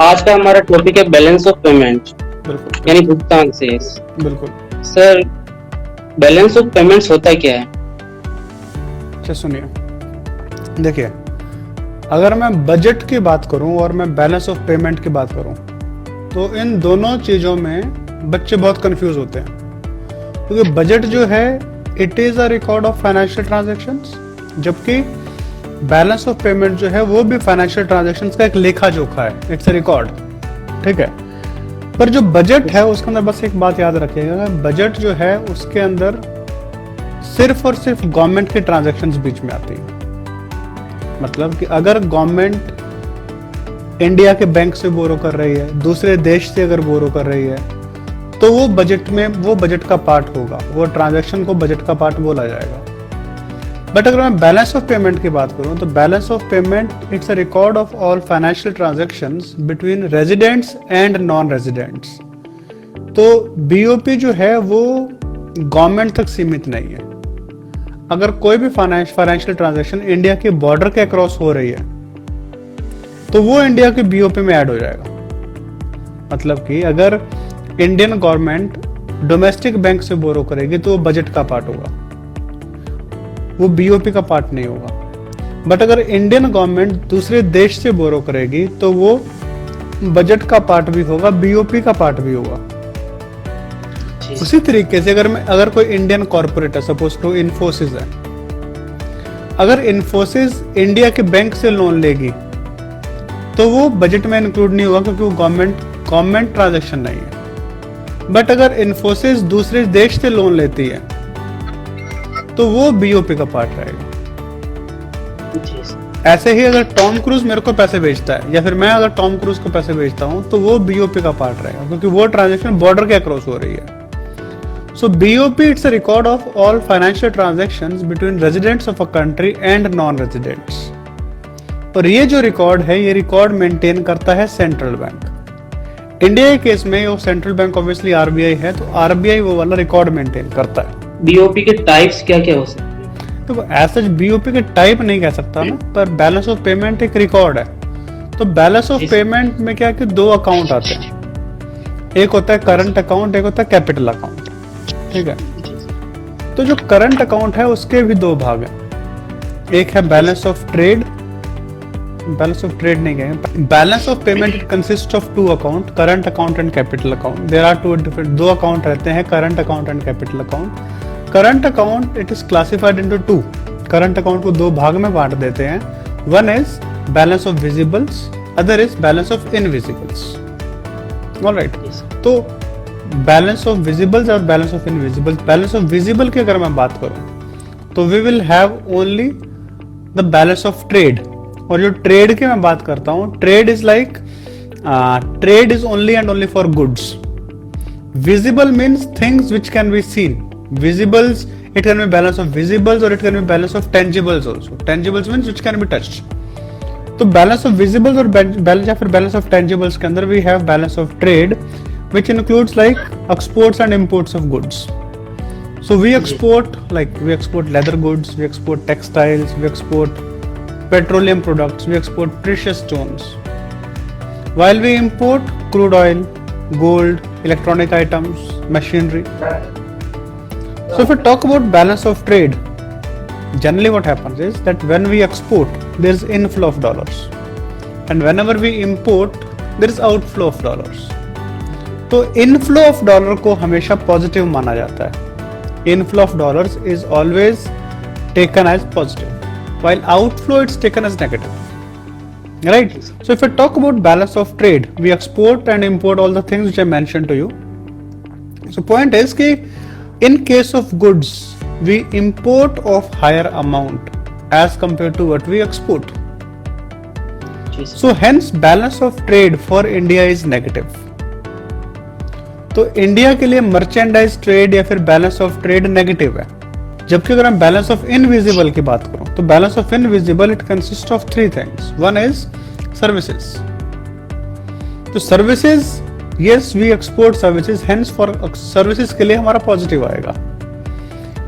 आज का हमारा टॉपिक है बैलेंस ऑफ पेमेंट, बिल्कुल यानी भुगतान शेष। बिल्कुल। सर, बैलेंस ऑफ पेमेंट्स होता क्या है? अच्छा सुनिए, देखिए, अगर मैं बजट की बात करूं और मैं बैलेंस ऑफ पेमेंट की बात करूं तो इन दोनों चीज़ों में बच्चे बहुत कंफ्यूज होते हैं, क्योंकि बजट जो है it is a record of financial transactions, जबकि बैलेंस ऑफ पेमेंट जो है वो भी फाइनेंशियल ट्रांजैक्शंस का एक लेखा जोखा है, इट्स अ रिकॉर्ड, ठीक है। पर जो बजट है उसके अंदर बस एक बात याद रखिएगा, बजट जो है उसके अंदर सिर्फ और सिर्फ गवर्नमेंट के ट्रांजैक्शंस बीच में आती है। मतलब कि अगर गवर्नमेंट इंडिया के बैंक से बोरो कर रही है, दूसरे देश से अगर बोरो कर रही है, तो वो बजट में वो बजट का पार्ट होगा, वो ट्रांजैक्शन को बजट का पार्ट बोला जाएगा। बट अगर मैं बैलेंस ऑफ पेमेंट की बात करूं तो balance of payment it's a record of all financial transactions between residents and non residents. तो बीओपी जो है वो गवर्नमेंट तक सीमित नहीं है। अगर कोई भी फाइनेंशियल ट्रांजैक्शन इंडिया के बॉर्डर के अक्रॉस हो रही है तो वो इंडिया के बीओपी में ऐड हो जाएगा। मतलब कि अगर इंडियन गवर्नमेंट डोमेस्टिक बैंक से बोरो करेगी तो वो बजट का पार्ट होगा, वो बीओपी का पार्ट नहीं होगा। बट अगर इंडियन गवर्नमेंट दूसरे देश से बोरो करेगी तो वो बजट का पार्ट भी होगा, बीओपी का पार्ट भी होगा। उसी तरीके से अगर कोई इंडियन कॉर्पोरेट है, सपोज टू इन्फोसिस है, अगर इन्फोसिस इंडिया के बैंक से लोन लेगी तो वो बजट में इंक्लूड नहीं होगा, क्योंकि वो गवर्नमेंट ट्रांजैक्शन नहीं है। बट अगर इन्फोसिस दूसरे देश से लोन लेती है तो वो बीओपी का पार्ट रहेगा। ऐसे ही अगर टॉम क्रूज मेरे को पैसे भेजता है या फिर मैं अगर टॉम क्रूज को पैसे भेजता हूं तो वो बीओपी का पार्ट रहेगा, क्योंकि वो ट्रांजैक्शन बॉर्डर के अक्रॉस हो रही है। So BOP it's a record of all financial transactions between residents of a country and non-residents. और ये जो रिकॉर्ड है ये रिकॉर्ड मेंटेन करता है सेंट्रल बैंक। इंडिया के केस में वो सेंट्रल बैंक ऑब्वियसली आरबीआई है, तो आरबीआई वो वाला रिकॉर्ड मेंटेन करता है। बीओपी के टाइप्स क्या क्या हो सकते हैं? तो ऐसा बीओपी के टाइप नहीं कह सकता मैं, पर बैलेंस ऑफ पेमेंट एक रिकॉर्ड है। तो बैलेंस ऑफ पेमेंट में क्या कि दो अकाउंट आते हैं, एक होता है करंट अकाउंट, एक होता है कैपिटल अकाउंट, ठीक है। तो जो करंट अकाउंट है उसके भी दो भाग हैं, एक है balance of trade, balance of trade नहीं कहेंगे, balance of payment it consist of two account, current account and capital account. There are two different, दो अकाउंट रहते हैं, current account and capital account. Current account it is classified into two, current account को दो भाग में बांट देते हैं, one is balance of visibles, other is balance of invisibles. Alright, तो बैलेंस ऑफ विजिबल्स और balance of invisibles. Balance of visible की अगर मैं बात करूं तो we will have only the balance of trade, और जो ट्रेड की मैं बात करता हूं, trade is like trade is only and only for goods. Visible means things which can be seen, visibles it can be balance of visibles और it can be balance of tangibles also. Tangibles means which can be touched. तो balance of visibles और balance या फिर balance of tangibles के अंदर we have balance of trade which includes like exports and imports of goods. So we export leather goods, we export textiles, we export petroleum products, we export precious stones, while we import crude oil, gold, electronic items, machinery. So if we talk about balance of trade, generally what happens is that when we export there is inflow of dollars, and whenever we import there is outflow of dollars. तो inflow of dollar को हमेशा positive माना जाता है। Inflow of dollars is always taken as positive, while outflow it's taken as negative, right. So if you talk about balance of trade, we export and import all the things which I mentioned to you. So point is कि in case of goods we import of higher amount as compare to what we export, so hence balance of trade for India is negative. तो India के लिए merchandise trade या फिर balance of trade negative है। जबकि अगर मैं balance of invisible की बात करूं तो balance of invisible it consist of three things, one is services. तो services, yes we export services, hence for services के लिए हमारा पॉजिटिव आएगा।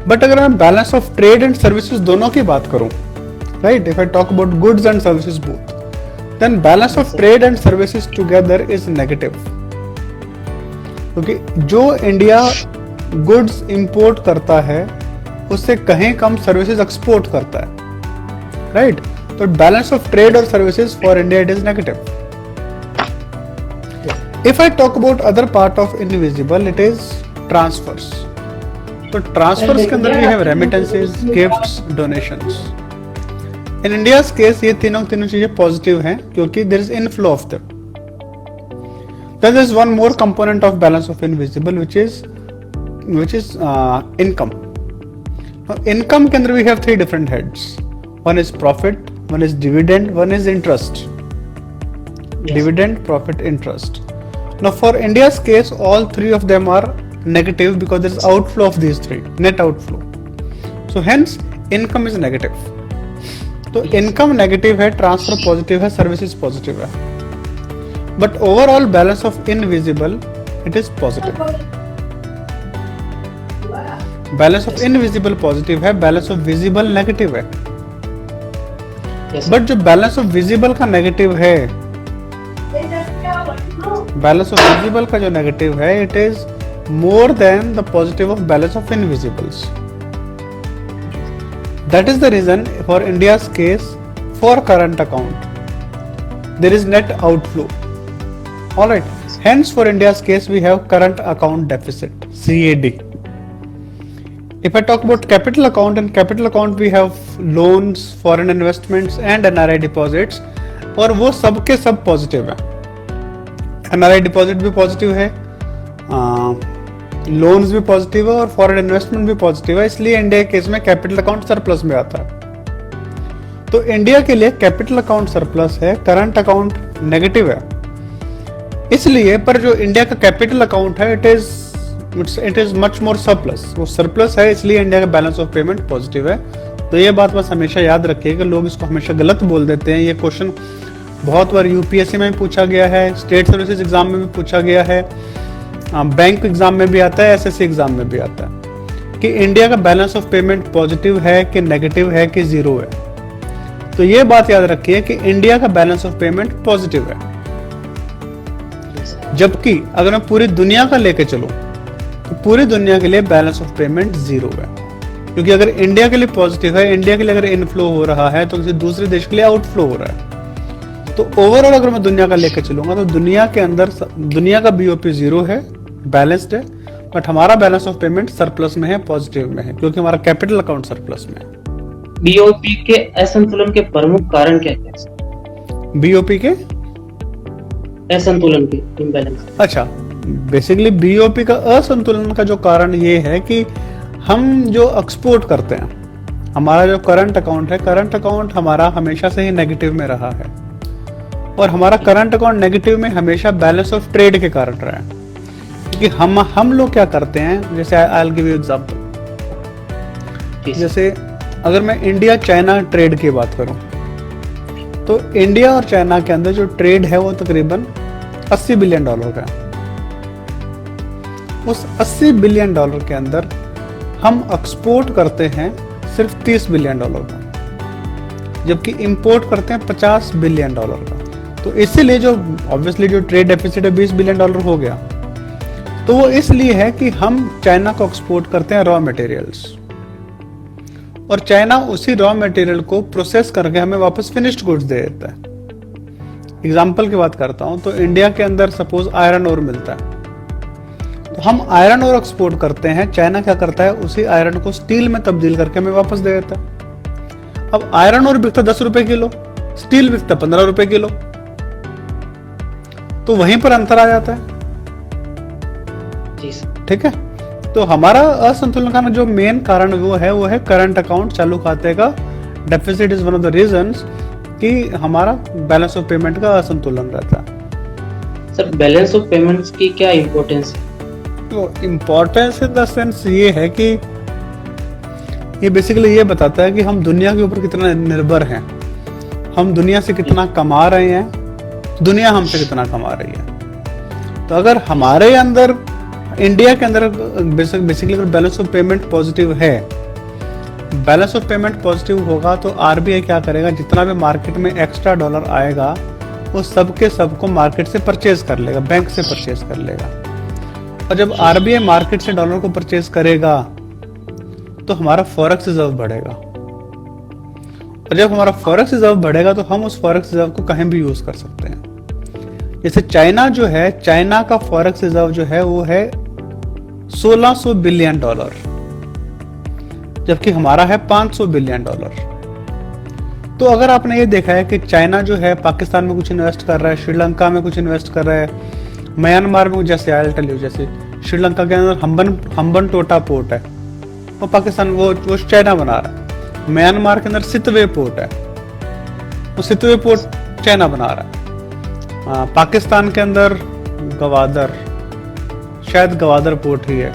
बट अगर मैं balance of trade and services दोनों की बात करूं, right, if I talk about goods and services both, then balance of trade and services together is negative, क्योंकि जो इंडिया गुड्स इंपोर्ट करता है उससे कहीं कम सर्विसेज एक्सपोर्ट करता है, राइट? तो बैलेंस ऑफ ट्रेड और services for India it is negative. If I talk about other part of invisible, it is transfers. तो transfers के अंदर भी है remittances, gifts, donations. In India's case ये तीनों चीजें पॉजिटिव हैं क्योंकि there is inflow of them. There is one more component of balance of invisible which is income. Now income के अंदर we have three different heads. One is profit, one is dividend, one is interest. Yes. Dividend, profit, interest. Now for India's case, all three of them are negative because there is outflow of these three, net outflow. So hence income is negative. तो income negative है, transfer positive है, services positive है. But overall balance of invisible it is positive. Balance of invisible positive है, balance of visible negative है. But जो balance of visible का negative है, balance of visible का जो नेगेटिव है it is more than the positive of balance of invisibles. That is the reason for India's case for current account there is net outflow. Alright, hence for India's case we have current account deficit, CAD. If I talk about capital account, in capital account we have loans, foreign investments and NRI deposits, और वो सब के सब positive है. NRI deposit भी positive है, loans भी positive है और फॉरेन इन्वेस्टमेंट भी पॉजिटिव है. इसलिए इंडिया के केस में कैपिटल अकाउंट सरप्लस में आता है. तो इंडिया के लिए कैपिटल अकाउंट सरप्लस है, करंट अकाउंट नेगेटिव है. इसलिए पर जो इंडिया का कैपिटल अकाउंट है it is much more surplus. वो सरप्लस है इसलिए इंडिया का बैलेंस ऑफ पेमेंट पॉजिटिव है. तो ये बात बस हमेशा याद रखिए कि लोग इसको हमेशा गलत बोल देते हैं. ये क्वेश्चन बहुत बार यूपीएससी में भी पूछा गया है, स्टेट सर्विसेज एग्जाम में भी पूछा गया है, बैंक एग्जाम में भी आता है, एसएससी एग्जाम में भी आता है कि इंडिया का बैलेंस ऑफ पेमेंट पॉजिटिव है कि नेगेटिव है कि जीरो है. तो ये बात याद रखिए कि इंडिया का बैलेंस ऑफ पेमेंट पॉजिटिव है. जबकि अगर मैं पूरी दुनिया का लेके चलूं तो पूरी दुनिया के लिए बैलेंस ऑफ पेमेंट जीरो है. क्योंकि अगर इंडिया के लिए पॉजिटिव है, इंडिया के लिए अगर इनफ्लो हो रहा है तो किसी दूसरे देश के लिए आउटफ्लो हो रहा है. तो ओवरऑल अगर मैं दुनिया का लेकर चलूंगा तो दुनिया के अंदर दुनिया का बीओपी जीरो है, बैलेंस्ड है, बट हमारा बैलेंस ऑफ पेमेंट सरप्लस में है, पॉजिटिव में है, क्योंकि हमारा कैपिटल अकाउंट सरप्लस में है. बीओपी के असंतुलन के प्रमुख कारण क्या है? बीओपी के असंतुलन के इम्बैलेंस. अच्छा, बेसिकली बीओपी का असंतुलन का जो कारण ये है कि हम जो एक्सपोर्ट करते हैं, हमारा जो करंट अकाउंट है, करंट अकाउंट हमारा हमेशा से ही नेगेटिव में रहा है. और हमारा करंट अकाउंट नेगेटिव में हमेशा बैलेंस ऑफ ट्रेड के कारण रहा है. क्योंकि हम लोग क्या करते हैं, जैसे I will give you example. जैसे अगर मैं इंडिया चाइना ट्रेड की बात करूं तो इंडिया और चाइना के अंदर जो ट्रेड है वो तकरीबन $80 बिलियन का है. उस $80 बिलियन के अंदर हम एक्सपोर्ट करते हैं सिर्फ $30 बिलियन का, जबकि इंपोर्ट करते हैं $50 बिलियन का. तो इसीलिए जो ऑब्वियसली जो ट्रेड डेफिसिट है $20 बिलियन हो गया. तो वो इसलिए है कि हम चाइना को एक्सपोर्ट करते हैं रॉ मटेरियल्स, और चाइना उसी रॉ मटेरियल को प्रोसेस करके हमें वापस फिनिश्ड गुड्स दे देता है. एग्जांपल की बात करता हूं तो इंडिया के अंदर सपोज आयरन ओर मिलता है, तो हम आयरन ओर एक्सपोर्ट करते हैं. चाइना क्या करता है, उसी आयरन को स्टील में तब्दील करके हमें वापस दे देता है. अब आयरन ओर बिकता 10 रुपए किलो, स्टील बिकता 15 रुपए किलो. तो वहीं पर अंतर आ जाता है. ठीक है. तो हमारा असंतुलन का जो मेन कारण वो है करंट अकाउंट चालू खाते का deficit is one of the reasons कि हमारा बैलेंस ऑफ पेमेंट का असंतुलन रहता है. सर, बैलेंस ऑफ पेमेंट्स की क्या इंपॉर्टेंस है? तो इम्पोर्टेंस इन द सेंस ये है कि ये बेसिकली ये बताता है कि हम दुनिया के ऊपर कितना निर्भर हैं, हम दुनिया से कितना कमा रहे हैं, दुनिया हमसे कितना कमा रही है. तो अगर हमारे अंदर इंडिया के अंदर बेसिकली अगर बैलेंस ऑफ पेमेंट पॉजिटिव है, बैलेंस ऑफ पेमेंट पॉजिटिव होगा तो आरबीआई क्या करेगा, जितना भी मार्केट में एक्स्ट्रा डॉलर आएगा वो सबके सबको मार्केट से परचेज कर लेगा, बैंक से परचेज कर लेगा। और जब आरबीआई मार्केट से डॉलर को परचेज करेगा तो हमारा फॉरेक्स रिजर्व बढ़ेगा, और जब हमारा फॉरेक्स रिजर्व बढ़ेगा तो हम उस फॉरेक्स रिजर्व को कहीं भी यूज कर सकते हैं। जैसे चाइना जो है, चाइना का फॉरेक्स रिजर्व जो है वो है $1600 बिलियन, जबकि हमारा है $500 बिलियन। तो अगर आपने ये देखा है कि चाइना जो है पाकिस्तान में कुछ इन्वेस्ट कर रहा है, श्रीलंका में कुछ इन्वेस्ट कर रहा है, म्यांमार में, जैसे आई टेल यू, जैसे श्रीलंका के अंदर हम्बन टोटा पोर्ट है, वो पाकिस्तान वो चाइना बना रहा है। म्यांमार के अंदर सितवे पोर्ट है, वो सितवे पोर्ट चाइना बना रहा है। पाकिस्तान के अंदर गवादर, शायद गवादर पोर्ट ही है,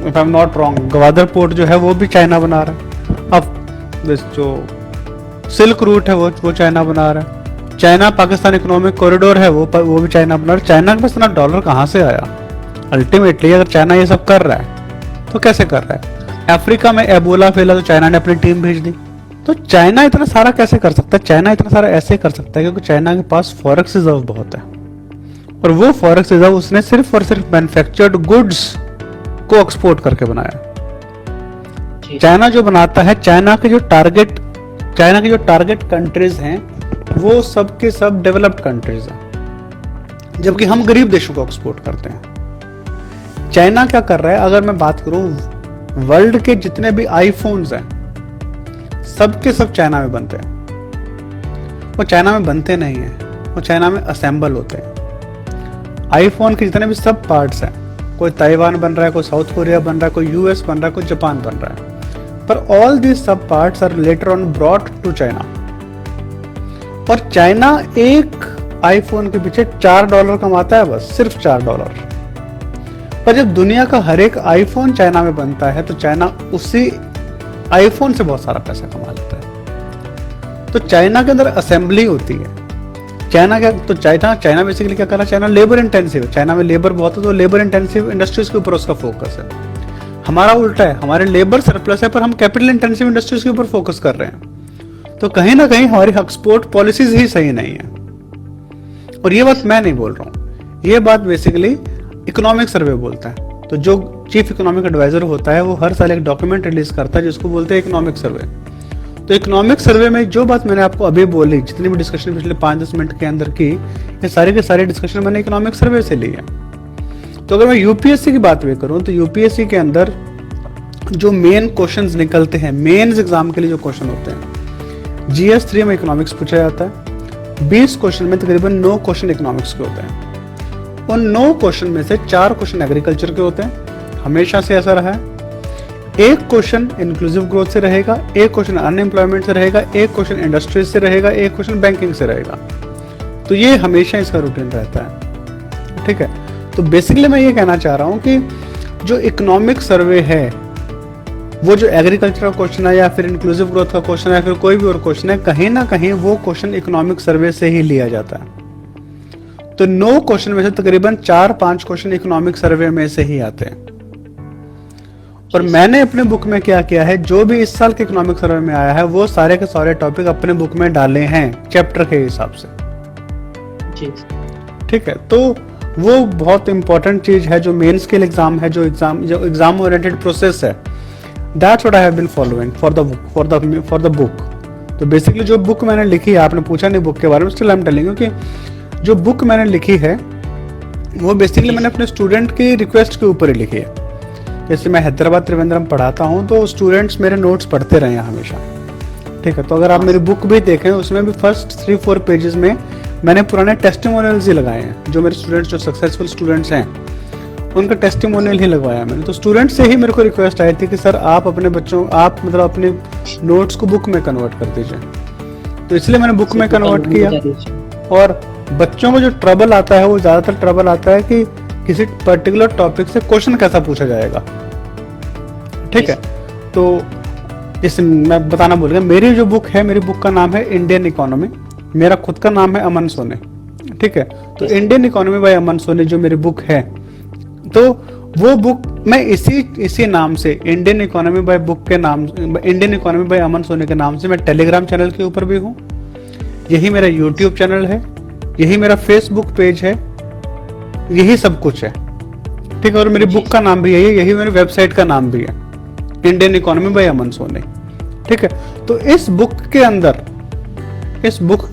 if I am not wrong, Gwadar port जो है वो भी चाइना बना रहा है। अब जो सिल्क रूट है वो चाइना बना रहा है। चाइना पाकिस्तान इकोनॉमिक कॉरिडोर है वो भी चाइना बना रहा है। चाइना के पास इतना डॉलर कहाँ से आया? अल्टीमेटली अगर चाइना ये सब कर रहा है तो कैसे कर रहा है? अफ्रीका में एबोला फैला तो चाइना ने अपनी टीम भेज दी। तो चाइना इतना सारा कैसे कर सकता है? चाइना इतना सारा ऐसे कर सकता है क्योंकि चाइना के पास फॉरेक्स रिजर्व बहुत है, और वो फॉरेक्स रिजर्व उसने सिर्फ और सिर्फ मैन्युफैक्चर्ड गुड्स को एक्सपोर्ट करके बनाया। चाइना जो बनाता है, चाइना के जो टारगेट कंट्रीज हैं वो सब के सब डेवलप्ड कंट्रीज हैं, जबकि हम गरीब देशों को एक्सपोर्ट करते हैं। चाइना क्या कर रहा है? अगर मैं बात करूं, वर्ल्ड के जितने भी आईफोन्स हैं सब के सब चाइना में बनते हैं। वो चाइना में बनते नहीं हैं, वो चाइना में असेंबल होते हैं। आईफोन के जितने भी सब पार्ट्स हैं, कोई ताइवान बन रहा है, कोई साउथ कोरिया बन रहा है, कोई यूएस बन रहा है, कोई जापान बन रहा है, पर ऑल दीज सब parts are later on brought to China. और चाइना एक आईफोन के पीछे $4 कमाता है, बस सिर्फ $4। पर जब दुनिया का हर एक आईफोन चाइना में बनता है तो चाइना उसी आईफोन से बहुत सारा पैसा कमा लेता है। तो चाइना के अंदर असेंबली होती है। चाइना बेसिकली क्या कर रहा है? चाइना लेबर इंटेंसिव है, चाइना में लेबर बहुत है, तो लेबर इंटेंसिव इंडस्ट्रीज के ऊपर उसका फोकस है। हमारा उल्टा है, हमारे लेबर सरप्लस है पर हम कैपिटल इंटेंसिव इंडस्ट्रीज के ऊपर फोकस कर रहे हैं। तो कहीं ना कहीं हमारी एक्सपोर्ट पॉलिसीज ही सही नहीं है। और ये बात मैं नहीं बोल रहा हूँ, ये बात बेसिकली इकोनॉमिक सर्वे बोलता है। तो जो चीफ इकोनॉमिक एडवाइजर होता है वो हर साल एक डॉक्यूमेंट रिलीज करता है जिसको बोलते हैं इकोनॉमिक सर्वे। तो इकोनॉमिक सर्वे में जो बात मैंने आपको अभी बोली, जितनी भी डिस्कशन पिछले 5-10 मिनट के अंदर की, ये सारी के सारी डिस्कशन मैंने इकोनॉमिक सर्वे से ली है। तो अगर मैं यूपीएससी की बात भी करूं तो यूपीएससी के अंदर जो मेन क्वेश्चंस निकलते हैं, मेंस एग्जाम के लिए जो क्वेश्चन होते हैं, GS3 में इकोनॉमिक्स पूछा जाता है। 20 क्वेश्चन में तकरीबन 9 क्वेश्चन इकोनॉमिक्स के होते हैं। उन 9 क्वेश्चन में से 4 क्वेश्चन एग्रीकल्चर के होते हैं, हमेशा से ऐसा रहा है। एक क्वेश्चन इंक्लूसिव ग्रोथ से रहेगा, एक क्वेश्चन अनएम्प्लॉयमेंट से रहेगा, एक क्वेश्चन इंडस्ट्रीज से रहेगा, एक क्वेश्चन बैंकिंग से रहेगा। तो ये हमेशा इसका रूटीन रहता है, ठीक है। तो बेसिकली मैं ये कहना चाह रहा हूँ कि जो इकोनॉमिक सर्वे है, वो जो एग्रीकल्चर का क्वेश्चन है या फिर इंक्लूसिव ग्रोथ का क्वेश्चन है या फिर कोई भी और क्वेश्चन है, कहीं ना कहीं वो क्वेश्चन इकोनॉमिक सर्वे से ही लिया जाता है। तो 9 क्वेश्चन में से तकरीबन 4-5 क्वेश्चन इकोनॉमिक सर्वे में से ही आते हैं। और मैंने अपने बुक में क्या किया है, जो भी इस साल के इकोनॉमिक सर्वे में आया है वो सारे के सारे टॉपिक अपने बुक में डाले हैं चैप्टर के हिसाब से, ठीक है। तो वो बहुत इंपॉर्टेंट चीज है जो मेंस के एग्जाम है, जो एग्जाम ओरिएंटेड प्रोसेस है, that's what I have been following for the book. तो बेसिकली जो बुक मैंने लिखी है, आपने पूछा नहीं बुक के बारे में, still I am telling you कि जो बुक मैंने लिखी है वो बेसिकली मैंने अपने स्टूडेंट की रिक्वेस्ट के ऊपर ही लिखी है। जैसे मैं हैदराबाद त्रिवेंद्रम पढ़ाता हूँ तो स्टूडेंट्स मेरे नोट्स पढ़ते रहे हैं हमेशा, ठीक है। तो अगर आप मेरी बुक भी देखें उसमें भी फर्स्ट 3-4 पेजेस में मैंने पुराने टेस्टिमोनियल्स ही लगाए हैं। जो मेरे स्टूडेंट्स, जो सक्सेसफुल स्टूडेंट्स हैं, उनका टेस्टिमोनियल ही लगवाया मैंने। तो स्टूडेंट से ही मेरे को रिक्वेस्ट आई थी कि सर आप अपने बच्चों, आप मतलब अपने नोट्स को बुक में कन्वर्ट कर दीजिए। तो इसलिए मैंने बुक में कन्वर्ट किया। और बच्चों को जो ट्रबल आता है वो ज़्यादातर ट्रबल आता है कि किसी पर्टिकुलर टॉपिक से क्वेश्चन कैसा पूछा जाएगा, ठीक है। तो जैसे मैं बताना भूल गया, मेरी जो बुक है, मेरी बुक का नाम है इंडियन इकोनॉमी, मेरा खुद का नाम है अमन सोनी, ठीक है। तो Indian economy by Aman Soni जो मेरी बुक है, तो वो बुक मैं इसी नाम से, इंडियन इकोनॉमी बाय बुक के नाम, Indian economy by Aman Soni के नाम से मैं टेलीग्राम चैनल के ऊपर भी हूँ, यही मेरा YouTube चैनल है, यही मेरा Facebook पेज है, यही सब कुछ है। ठीक है, और मेरी बुक का नाम भी यही है, यही मेरी वेबसाइट का नाम भी है, Indian economy by Aman Soni. ठीक है, तो इस बुक के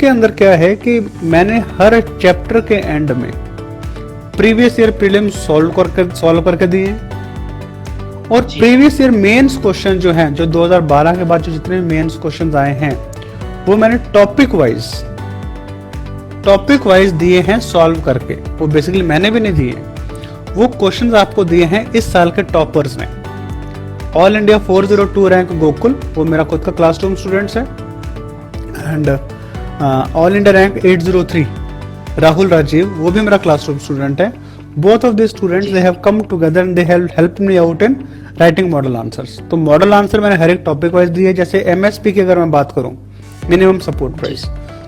अंदर क्या है कि मैंने हर चैप्टर के एंड में प्रीवियस ईयर प्रीलिम्स सॉल्व करके दिए हैं, और प्रीवियस ईयर मेंस क्वेश्चन जो हैं, जो 2012 के बाद जो जितने मेंस क्वेश्चंस आए हैं, वो मैंने टॉपिक वाइज दिए हैं सॉल्व करके। वो बेसिकली मैंने भी नहीं दिए, वो क्वेश्चंस आपको दिए हैं इस साल के टॉपर्स ने। ऑल इंडिया 402 रैंक गोकुल, वो मेरा खुद का क्लासरूम स्टूडेंट्स है, and all India rank 803 Rahul Rajiv, वो भी मेरा क्लासरूम स्टूडेंट है। Both of this students they have come together and they have helped me out in writing model answers. तो मॉडल आंसर मैंने हर एक टॉपिक वाइज दिए। जैसे एमएसपी की अगर मैं बात करूं, मिनिमम सपोर्ट प्राइस,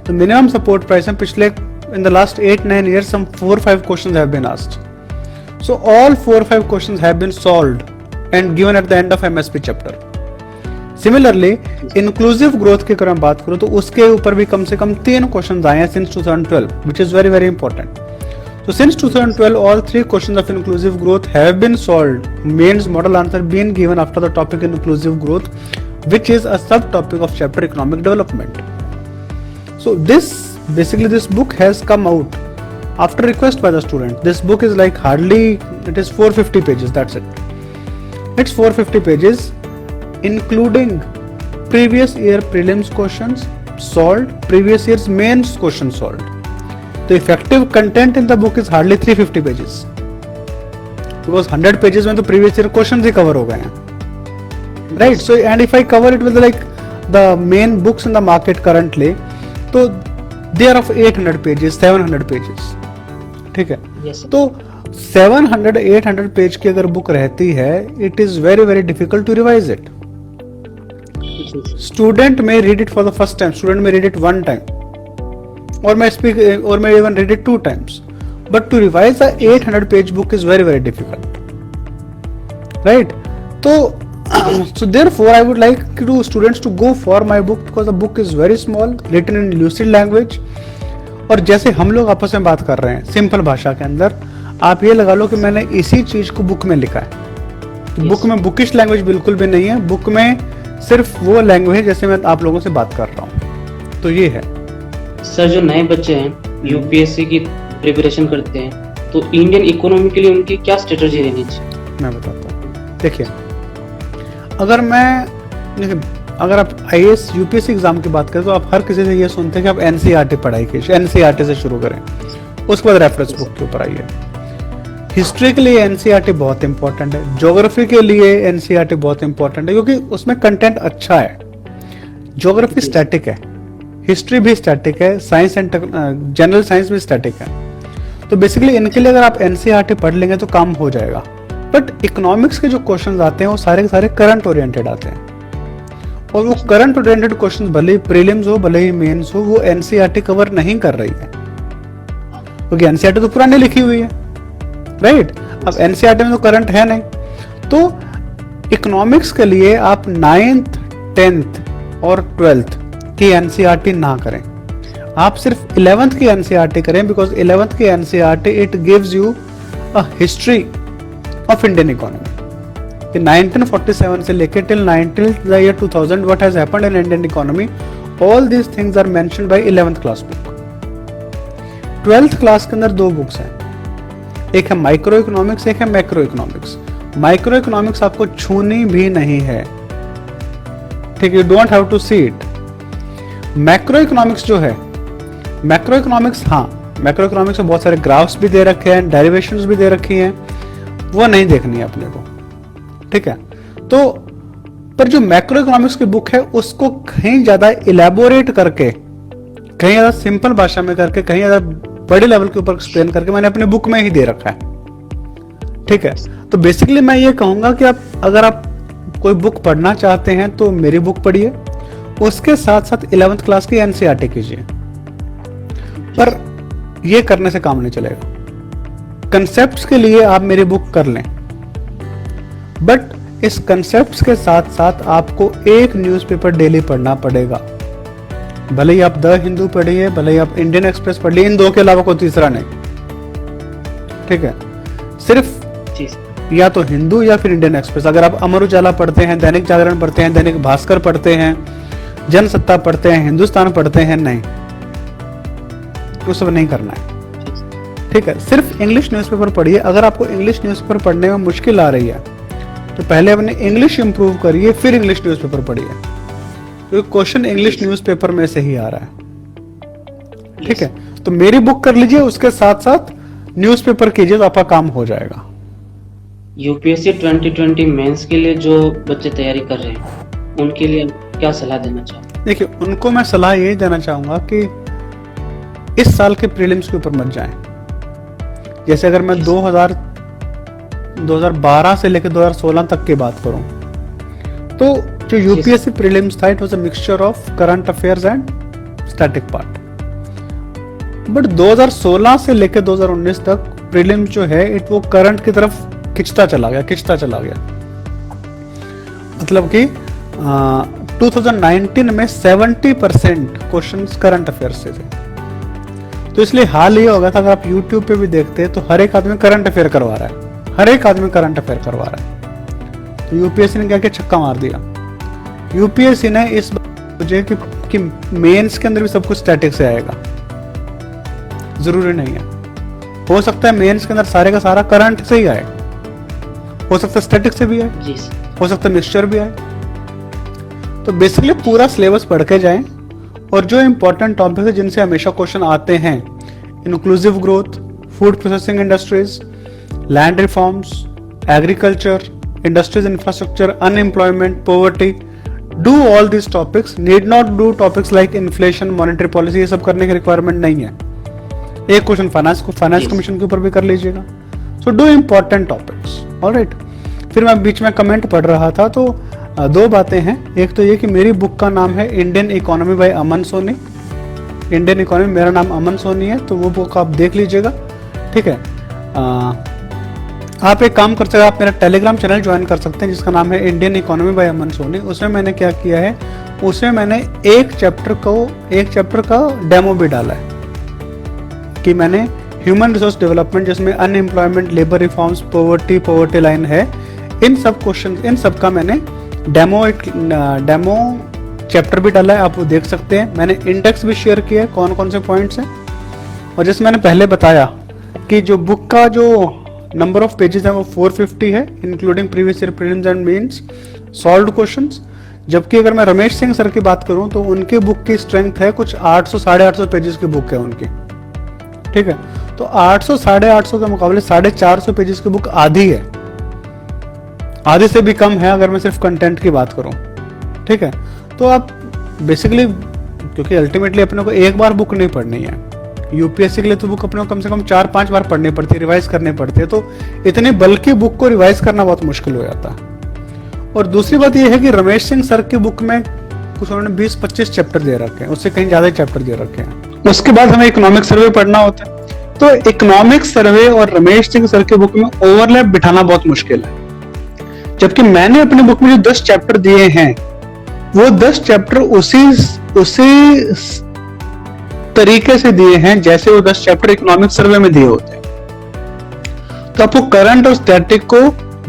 तो मिनिमम सपोर्ट प्राइस में पिछले in the last 8-9 years some 4-5 questions have been asked. So all 4-5 questions have been solved and given at the end of MSP chapter. Similarly, inclusive growth की अगर मैं बात करूं तो उसके ऊपर भी कम से कम 3 क्वेश्चंस आए हैं since 2012, which is very very important. So since 2012, all 3 questions of inclusive growth have been solved. Mains model answer been given after the topic inclusive growth, which is a subtopic of chapter economic development. So this book has come out after request by the student. This book is like it is 450 pages, that's it. It's 450 pages, including previous year prelims questions solved, previous year's mains questions solved. The effective content in the book is hardly 350 pages, because 100 pages में तो previous year questions ही cover हो गए हैं, right? So and if I cover it with like the main books in the market currently, तो they are of 800 pages, 700 pages. ठीक है, Yes, sir. तो 700-800 page की अगर बुक रहती है, it is very very difficult to revise it. Student may read it for the first time, student may read it one time, or may even read it 2 times. But to revise a 800 page book is very very difficult, right? So therefore I would like to students to go for my book, because the book is very small, written in lucid language. और जैसे हम लोग आपस में बात कर रहे हैं सिंपल भाषा के अंदर, आप ये लगा लो कि मैंने इसी चीज को बुक में लिखा है। बुक में बुकिश लैंग्वेज बिल्कुल भी नहीं है, बुक में सिर्फ वो लैंग्वेज है जैसे मैं आप लोगों से बात कर रहा हूँ। तो ये है सर, जो नए बच्चे हैं यूपीएससी की प्रिपरेशन करते हैं, तो इंडियन इकोनॉमी के लिए उनकी क्या स्ट्रेटजी रहनी चाहिए? मैं बताता हूँ। देखिए, अगर आप आईएएस यूपीएससी एग्जाम की बात करें तो आप हर किसी से ये सुनते हैं कि आप एनसीईआरटी पढ़ाई कीजिए, एनसीईआरटी से शुरू करें, उसके बाद रेफरेंस बुक के ऊपर आइए। हिस्ट्री के लिए एनसीईआरटी बहुत इंपॉर्टेंट है, ज्योग्राफी के लिए एनसीईआरटी बहुत इंपॉर्टेंट है, क्योंकि उसमें कंटेंट अच्छा है। ज्योग्राफी स्टैटिक है, हिस्ट्री भी स्टैटिक है, साइंस एंड जनरल साइंस भी स्टैटिक है। तो बेसिकली इनके लिए अगर आप एनसीईआरटी पढ़ लेंगे तो काम हो जाएगा। बट इकोनॉमिक्स के जो क्वेश्चंस आते हैं वो सारे के सारे करंट ओरिएंटेड आते हैं, और वो करंट ओरिएंटेड क्वेश्चंस भले ही प्रीलिम्स हो भले ही मेंस हो, वो एनसीईआरटी कवर नहीं कर रही है, क्योंकि एनसीईआरटी तो पुरानी लिखी हुई है, राइट? अब एनसीईआरटी में तो करंट है नहीं। तो इकोनॉमिक्स के लिए आप 9th 10th और 12th की एनसीईआरटी ना करें, आप सिर्फ 11th की एनसीईआरटी करें, बिकॉज 11th की NCERT it gives you a history of Indian economy. 1947 से लेके till the year 2000 what has happened in Indian economy, all these things are mentioned by 11th class book. 12th class के अंदर 2 books हैं, एक है micro economics, एक है macro economics. Micro economics आपको छूनी भी नहीं है, ठीक है, you don't have to see it. Macroeconomics जो है, मैक्रो इकोनॉमिक्स, हाँ, मैक्रो इकोनॉमिक्स में बहुत सारे ग्राफ्स भी दे रखे हैं, डेरिवेशंस भी दे रखी हैं, वो नहीं देखनी है अपने को, ठीक है। तो पर जो मैक्रो इकोनॉमिक्स की बुक है उसको कहीं ज्यादा इलेबोरेट करके, कहीं ज्यादा सिंपल भाषा में करके, कहीं ज्यादा बड़े लेवल के ऊपर एक्सप्लेन करके मैंने अपने बुक में ही दे रखा है, ठीक है। तो बेसिकली मैं ये कहूंगा कि अगर आप कोई बुक पढ़ना चाहते हैं तो मेरी बुक पढ़िए, उसके साथ साथ 11th क्लास की एनसीईआरटी कीजिए, पर ये करने से काम नहीं चलेगा। कंसेप्ट्स के लिए आप मेरी बुक कर लें, बट इस कंसेप्ट्स के साथ साथ आपको एक न्यूज़पेपर डेली पढ़ना पड़ेगा, भले ही आप द हिंदू पढ़िए, भले ही आप इंडियन एक्सप्रेस पढ़िए, इन दो के अलावा कोई तीसरा नहीं, ठीक है। सिर्फ जी या तो हिंदू या फिर इंडियन एक्सप्रेस। अगर आप अमर उजाला पढ़ते हैं, दैनिक जागरण पढ़ते हैं, दैनिक भास्कर पढ़ते हैं, जनसत्ता पढ़ते हैं, हिंदुस्तान पढ़ते हैं, नहीं, वो सब नहीं करना है, ठीक है। सिर्फ इंग्लिश न्यूज़पेपर पढ़िए। अगर आपको इंग्लिश न्यूज़पेपर पढ़ने में मुश्किल आ रही है तो पहले अपने इंग्लिश इंप्रूव करिए, फिर इंग्लिश न्यूज़पेपर पढ़िए, क्योंकि क्वेश्चन इंग्लिश न्यूज़पेपर में से ही आ रहा है, ठीक है। तो मेरी बुक कर लीजिए, उसके साथ साथ न्यूज़पेपर कीजिए, तो आपका काम हो जाएगा। यूपीएससी 2020 मेंस के लिए जो बच्चे तैयारी कर रहे हैं उनके लिए क्या सलाह देना चाहते देखिए, उनको मैं सलाह यही देना चाहूंगा कि इस साल के प्रीलिम्स के ऊपर मत जाएं। जैसे अगर मैं 2012 से लेकर 2016 तक की बात करूं, तो जो यूपीएससी प्रीलिम्स था, it was a mixture of current affairs and static part. But 2016 से लेकर 2019 तक प्रीलिम्स जो है, इट वो करंट की तरफ खिंचता चला गया। मतलब कि 2019 में 70% क्वेश्चंस करंट अफेयर्स से थे। तो इसलिए हाल ये होगा था, अगर आप YouTube पे भी देखते हैं तो हर एक आदमी करंट अफेयर करवा रहा है, तो यूपीएससी ने क्या किया, छक्का मार दिया। यूपीएससी ने इस वजह कि मेंस के अंदर भी सब कुछ स्टैटिक से आएगा, जरूरी नहीं है। हो सकता है मेंस के अंदर सारे का सारा करंट से ही आए, हो सकता है स्टैटिक से भी आए, जी हो सकता है मिक्सचर भी आए। तो बेसिकली पूरा सिलेबस पढ़ के जाएं, और जो इंपॉर्टेंट टॉपिक है जिनसे हमेशा क्वेश्चन आते हैं, inclusive growth, food processing industries, land reforms, agriculture, industries infrastructure, unemployment, poverty, do all this topics, need not do topics like inflation, monetary policy, ये सब करने की रिक्वायरमेंट नहीं है। एक क्वेश्चन फाइनेंस कमीशन के ऊपर भी कर लीजिएगा। So do important topics, alright. फिर मैं बीच में कमेंट पढ़ रहा था, तो दो बातें हैं। एक तो ये कि मेरी बुक का नाम है Indian economy by Aman Soni. Indian economy, मेरा नाम अमन सोनी है, तो वो बुक आप देख लीजिएगा, ठीक है। आप एक काम कर सकते हैं, आप मेरा टेलीग्राम चैनल ज्वाइन कर सकते हैं जिसका नाम है Indian economy by Aman Soni. उसमें मैंने क्या किया है, उसमें मैंने एक चैप्टर का डेमो भी डाला है कि मैंने ह्यूमन रिसोर्स डेवलपमेंट, जिसमें unemployment, labour reforms, poverty line है, इन सब क्वेश्चन, इन सब का मैंने डेमो चैप्टर भी डाला है, आप वो देख सकते हैं। मैंने इंडेक्स भी शेयर किया है, कौन कौन से पॉइंट्स हैं। और जैसे मैंने पहले बताया कि जो बुक का जो नंबर ऑफ पेजेस है वो 450 है, including previous year prelims and mains solved questions. जबकि अगर मैं रमेश सिंह सर की बात करूं तो उनके बुक की स्ट्रेंथ है कुछ 800 साढ़े 800 पेजेस की बुक है उनकी, ठीक है। तो 800 साढ़े 800 के मुकाबले 450 पेजेस की बुक आधी है, आधे से भी कम है अगर मैं सिर्फ कंटेंट की बात करूं, ठीक है। तो आप बेसिकली, क्योंकि अल्टीमेटली अपने को एक बार बुक नहीं पढ़नी है, यूपीएससी के लिए तो बुक अपने को कम से कम 4-5 बार पढ़नी पड़ती है, रिवाइज करने पड़ते हैं। तो इतनी बल्कि बुक को रिवाइज करना बहुत मुश्किल हो जाता है। और दूसरी बात यह है कि रमेश सिंह सर की बुक में कुछ उन्होंने 20-25 चैप्टर दे रखे हैं, उससे कहीं ज्यादा चैप्टर दे रखे हैं। उसके बाद हमें इकोनॉमिक सर्वे पढ़ना होता है, तो इकोनॉमिक सर्वे और रमेश सिंह सर की बुक में ओवरलैप बिठाना बहुत मुश्किल है। जबकि मैंने अपनी बुक में जो 10 चैप्टर दिए हैं, वो 10 चैप्टर उसी तरीके से दिए हैं जैसे वो 10 चैप्टर इकोनॉमिक सर्वे में दिए होते हैं। तो आपको करंट और स्टैटिक को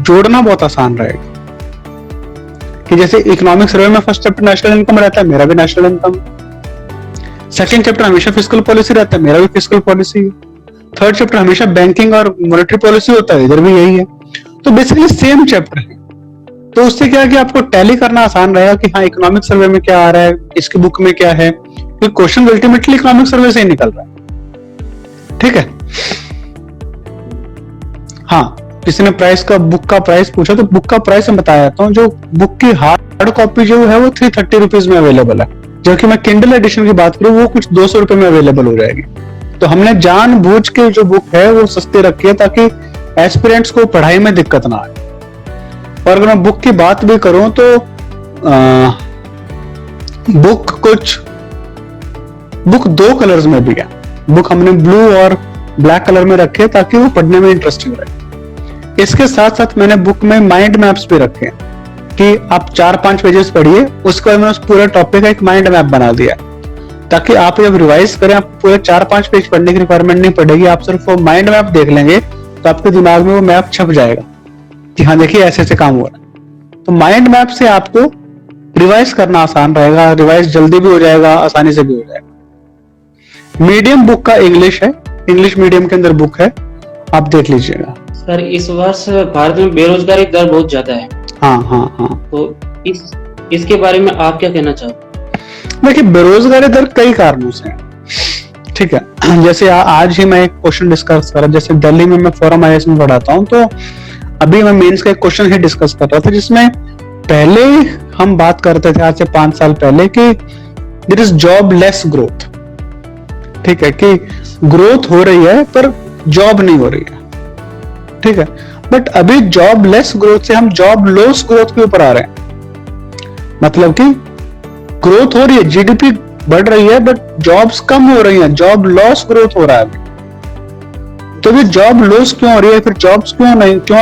जोड़ना बहुत आसान रहेगा कि जैसे इकोनॉमिक सर्वे में फर्स्ट चैप्टर नेशनल इनकम रहता है, मेरा भी नेशनल इनकम। सेकंड चैप्टर हमेशा फिस्कल पॉलिसी रहता है, मेरा भी फिस्कल पॉलिसी है। थर्ड चैप्टर हमेशा बैंकिंग और मॉनेटरी पॉलिसी होता है, इधर भी यही है। तो बेसिकली सेम चैप्टर है। तो उससे क्या है कि आपको टैली करना आसान रहेगा कि हाँ इकोनॉमिक सर्वे में क्या आ रहा है, इसकी बुक में क्या है, क्योंकि क्वेश्चन अल्टीमेटली इकोनॉमिक सर्वे से ही निकल रहा है, ठीक है। हाँ, किसी ने बुक का प्राइस पूछा, तो बुक का प्राइस मैं बता देता हूँ। जो बुक की हार्ड कॉपी जो है वो 330 रुपीज में अवेलेबल है, जबकि मैं किंडल एडिशन की बात करूँ वो कुछ 200 रुपए में अवेलेबल हो जाएगी। तो हमने जानबूझ के जो बुक है वो सस्ती रखी है ताकि एस्पिरेंट्स को पढ़ाई में दिक्कत ना आए। और अगर मैं बुक की बात भी करूं तो बुक 2 कलर्स में भी है। बुक हमने ब्लू और ब्लैक कलर में रखे ताकि वो पढ़ने में इंटरेस्टिंग रहे। इसके साथ साथ मैंने बुक में माइंड मैप्स भी रखे हैं कि आप 4-5 पेजेस पढ़िए, उसके बाद मैंने उस पूरे टॉपिक का एक माइंड मैप बना दिया। ताकि आप जब रिवाइज करें आप पूरे 4-5 पेज पढ़ने की रिक्वायरमेंट नहीं पड़ेगी, आप सिर्फ वो माइंड मैप देख लेंगे तो आपके दिमाग में वो मैप छप जाएगा कि हाँ देखिए ऐसे ऐसे काम हो रहा है। तो माइंड मैप से आपको रिवाइज करना आसान रहेगा, रिवाइज जल्दी भी हो जाएगा, आसानी से भी हो जाएगा। मीडियम बुक का इंग्लिश है, इंग्लिश मीडियम के अंदर बुक है, आप देख लीजिएगा। सर इस वर्ष भारत में बेरोजगारी दर बहुत ज्यादा है। हाँ। तो इसके बारे में आप क्या कहना चाहोगे? देखिए बेरोजगारी दर कई कारणों से है, ठीक है। जैसे आज ही मैं एक क्वेश्चन डिस्कस कर रहा, जैसे दिल्ली में मैं फोरम आईएएस में पढ़ाता हूँ, तो अभी मैं मेंस का एक क्वेश्चन ही डिस्कस कर रहा था जिसमें पहले हम बात करते थे आज से 5 साल पहले कि there is jobless growth, ठीक है, कि ग्रोथ हो रही है पर जॉब नहीं हो रही है, ठीक है। बट अभी जॉब लेस ग्रोथ से हम जॉब लॉस ग्रोथ के ऊपर आ रहे हैं। मतलब कि ग्रोथ हो रही है, जीडीपी बढ़ रही है, बट जॉब्स कम हो रही हैं, जॉब लॉस ग्रोथ हो रहा है। तो ये जॉब लॉस क्यों हो रही है, फिर जॉब्स क्यों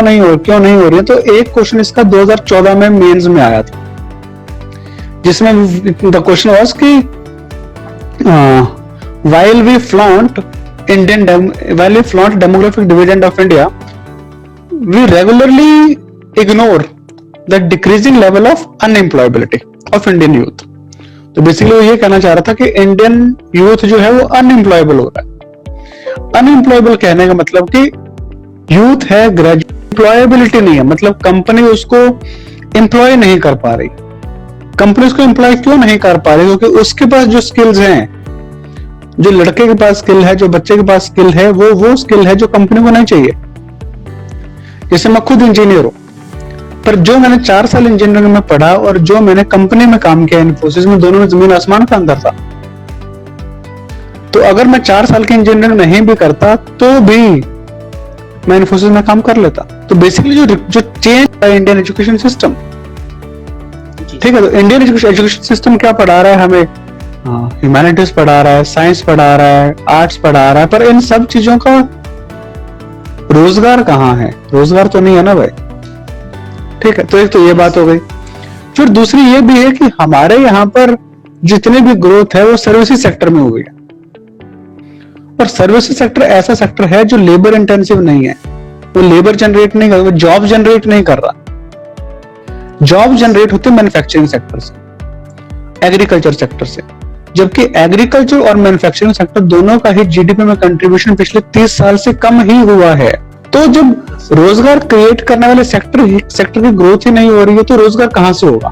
नहीं हो रही है? तो एक क्वेश्चन इसका 2014 में मेंस में आया था, जिसमें द क्वेश्चन वाज कि while we flaunt demographic dividend of India, we regularly ignore the decreasing level of unemployability of Indian youth. तो बेसिकली वो ये कहना चाह रहा था कि इंडियन यूथ जो है वो अनएम्प्लॉयबल हो रहा है। अनएम्प्लॉयबल कहने का मतलब कि यूथ है, एम्प्लॉयबिलिटी नहीं है, मतलब कंपनी उसको एम्प्लॉय नहीं कर पा रही। कंपनी उसको एम्प्लॉय क्यों नहीं कर पा रही? क्योंकि उसके पास जो स्किल्स हैं, जो लड़के के पास स्किल है, जो बच्चे के पास स्किल है, वो स्किल है जो कंपनी को नहीं चाहिए। जैसे मैं खुद इंजीनियर हूं, पर जो मैंने 4 साल इंजीनियरिंग में पढ़ा और जो मैंने कंपनी में काम किया इन्फोसिस में, दोनों में जमीन आसमान का अंतर था। तो अगर मैं 4 साल की इंजीनियरिंग नहीं भी करता तो भी मैं इन्फोसिस में काम कर लेता। तो बेसिकली जो चेंज है इंडियन एजुकेशन सिस्टम, ठीक है। तो इंडियन एजुकेशन सिस्टम क्या पढ़ा रहा है हमें? ह्यूमैनिटीज पढ़ा रहा है, साइंस पढ़ा रहा है, आर्ट्स पढ़ा रहा है, पर इन सब चीजों का रोजगार कहाँ है? रोजगार तो नहीं है ना भाई, ठीक है। तो एक तो ये बात हो गई। फिर दूसरी ये भी है कि हमारे यहाँ पर जितनी भी ग्रोथ है वो सर्विसेज सेक्टर में हो गई है, और सर्विसेज सेक्टर ऐसा सेक्टर है जो लेबर इंटेंसिव नहीं है, वो लेबर जनरेट नहीं कर रहा, वो जॉब जनरेट नहीं कर रहा। जॉब जनरेट होते मैन्युफैक्चरिंग सेक्टर से, एग्रीकल्चर सेक्टर से, जबकि एग्रीकल्चर और मैन्युफैक्चरिंग सेक्टर दोनों का ही जीडीपी में कंट्रीब्यूशन पिछले 30 साल से कम ही हुआ है। तो जब रोजगार क्रिएट करने वाले सेक्टर की ग्रोथ ही नहीं हो रही है तो रोजगार कहां से होगा?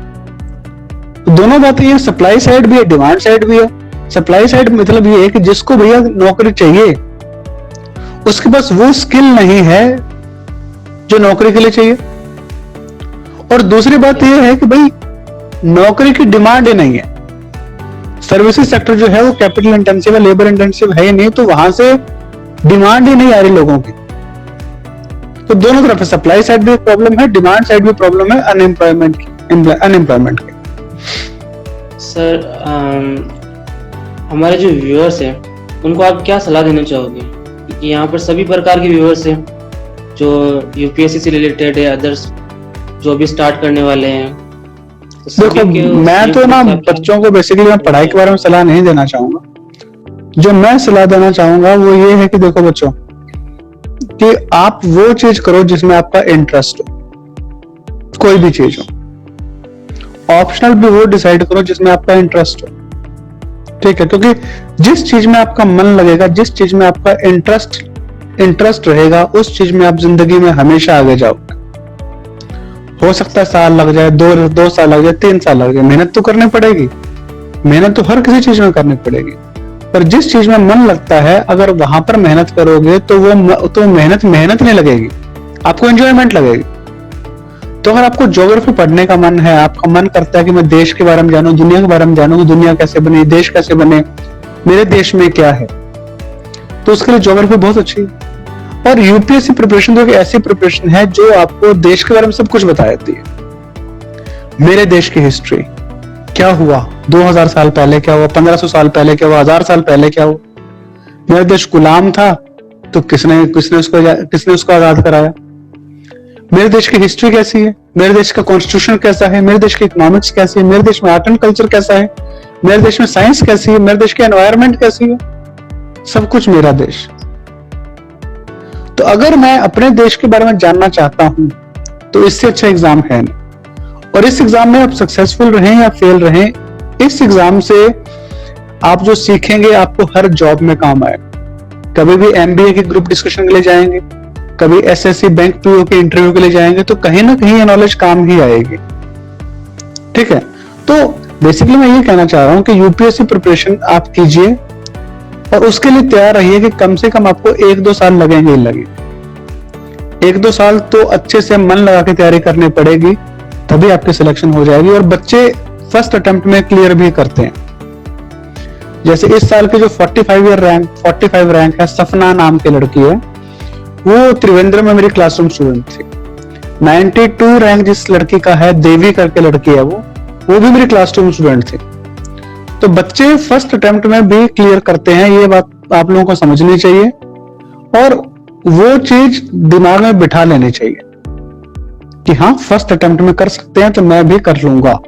तो दोनों बातें ये, सप्लाई साइड भी है, डिमांड साइड भी है। सप्लाई साइड मतलब ये है कि जिसको भैया नौकरी चाहिए उसके पास वो स्किल नहीं है जो नौकरी के लिए चाहिए। और दूसरी बात यह है कि भाई नौकरी की डिमांड ही नहीं है। सर्विसेज सेक्टर जो है वो कैपिटल इंटेंसिव है, लेबर इंटेंसिव है ही नहीं, तो वहां से डिमांड ही नहीं आ रही लोगों की। तो दोनों तरफ सप्लाई साइड भी प्रॉब्लम है, डिमांड साइड भी प्रॉब्लम है अनएम्प्लॉयमेंट की। सर हमारे जो व्यूअर्स हैं उनको आप क्या सलाह देना चाहोगे? कि यहाँ पर सभी प्रकार के व्यूअर्स हैं जो यूपीएससी से रिलेटेड है, अदर्स जो भी स्टार्ट करने वाले हैं। तो देखो मैं तो ना बच्चों को बेसिकली मैं पढ़ाई के बारे में सलाह नहीं देना चाहूंगा। जो मैं सलाह देना चाहूंगा वो ये है कि देखो बच्चों, कि आप वो चीज करो जिसमें आपका इंटरेस्ट हो, कोई भी चीज हो। ऑप्शनल भी वो डिसाइड करो जिसमें आपका इंटरेस्ट हो, ठीक है। क्योंकि जिस चीज में आपका मन लगेगा, जिस चीज में आपका इंटरेस्ट रहेगा, उस चीज में आप जिंदगी में हमेशा आगे जाओगे। हो सकता है साल लग जाए, 2 साल लग जाए, 3 साल लग जाए, मेहनत तो करनी पड़ेगी। मेहनत तो हर किसी चीज में करनी पड़ेगी, पर जिस चीज में मन लगता है अगर वहां पर मेहनत करोगे तो वो मेहनत नहीं लगेगी, आपको एंजॉयमेंट लगेगी। तो अगर आपको ज्योग्राफी पढ़ने का मन है, आपका मन करता है कि मैं देश के बारे में जानूं, दुनिया के बारे में जानूं, दुनिया कैसे बनी, देश कैसे बने, मेरे देश में क्या है, तो उसके लिए ज्योग्राफी बहुत अच्छी है। और यूपीएससी प्रिपरेशन तो एक ऐसी प्रिपरेशन है जो आपको देश के बारे में सब कुछ बता देती है। मेरे देश की हिस्ट्री, क्या हुआ 2000 साल पहले, क्या हुआ 1500 साल पहले, क्या हुआ 1000 साल पहले, क्या हुआ। मेरा देश गुलाम था तो किसने उसको आजाद कराया। मेरे देश की हिस्ट्री कैसी है, मेरे देश का कॉन्स्टिट्यूशन कैसा है, मेरे देश की इकोनॉमिक्स कैसी है, मेरे देश में आर्ट एंड कल्चर कैसा है, मेरे देश में साइंस कैसी है, मेरे देश की एनवायरनमेंट कैसी है, सब कुछ मेरा देश। तो अगर मैं अपने देश के बारे में जानना चाहता हूं तो इससे अच्छा एग्जाम है नहीं। और इस एग्जाम में आप सक्सेसफुल रहें या फेल रहें, इस एग्जाम से आप जो सीखेंगे आपको हर जॉब में काम आएगा। कभी भी एमबीए के ग्रुप डिस्कशन के लिए जाएंगे, कभी एसएससी बैंक पीओ के इंटरव्यू के लिए जाएंगे, तो कहीं ना कहीं ये नॉलेज काम ही आएगी। ठीक है, तो बेसिकली मैं ये कहना चाह रहा हूं कि यूपीएससी प्रिपरेशन आप कीजिए और उसके लिए तैयार रहिए कि कम से कम आपको 1-2 साल लगेंगे ही लगेंगे। 1-2 साल तो अच्छे से मन लगा के तैयारी करनी पड़ेगी, तभी आपकी सिलेक्शन हो जाएगी। और बच्चे फर्स्ट अटेम्प्ट में क्लियर भी करते हैं। जैसे इस साल के जो 45 रैंक है, सफना नाम की लड़की है, वो त्रिवेंद्र में मेरी क्लासरूम स्टूडेंट थी। 92 रैंक जिस लड़की का है, देवी करके लड़की है, वो भी मेरी क्लासरूम स्टूडेंट थी। तो बच्चे फर्स्ट अटेम्प्ट में भी क्लियर करते हैं, ये बात आप लोगों को समझनी चाहिए और वो चीज दिमाग में बिठा लेनी चाहिए कि हाँ, फर्स्ट अटेम्प्ट में कर सकते हैं तो मैं भी कर लूंगा।